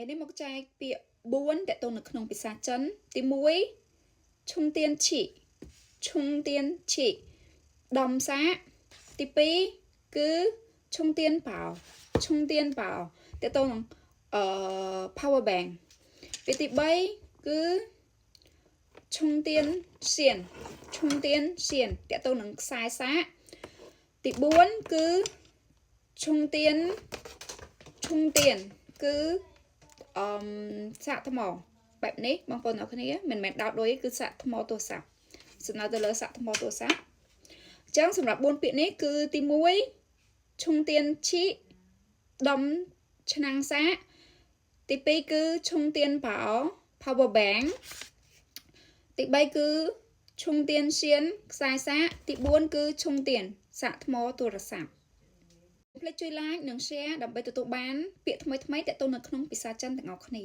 នេះមកចែកពាក្យ4តើតើនៅក្នុងភាសាចិនទី1ឈុងទៀនឈីឈុងទៀនឈីដំសាទី2គឺឈុងទៀនប៉ោឈុងទៀនប៉ោតើតើនឹងpower bank ពាក្យទី3គឺឈុងទៀនសៀនឈុងទៀនសៀនតើតើនឹងខ្សែសាកទី4គឺឈុងទៀនគឺសាកថ្មបែបនេះបងប្អូនអរគ្នាមិនមែនដោតដូចគឺសាកថ្មទូរស័ព្ទសំដៅទៅលើសាកថ្មទូរស័ព្ទអញ្ចឹងសម្រាប់4ពាក្យនេះគឺទី1ឈុងទៀនឈីដំឆ្នាំងសាកទី2គឺឈុងទៀនប៉ោ power bank ទី3គឺឈុងទៀនសៀនខ្សែសាកទី4គឺឈុងទៀនសាកថ្មទូរស័ព្ទកុំភ្លេចជួយ like និង share ដើម្បីទទួលបានពាក្យថ្មីៗទាក់ទងនៅក្នុងភាសាចិនទាំងអស់គ្នា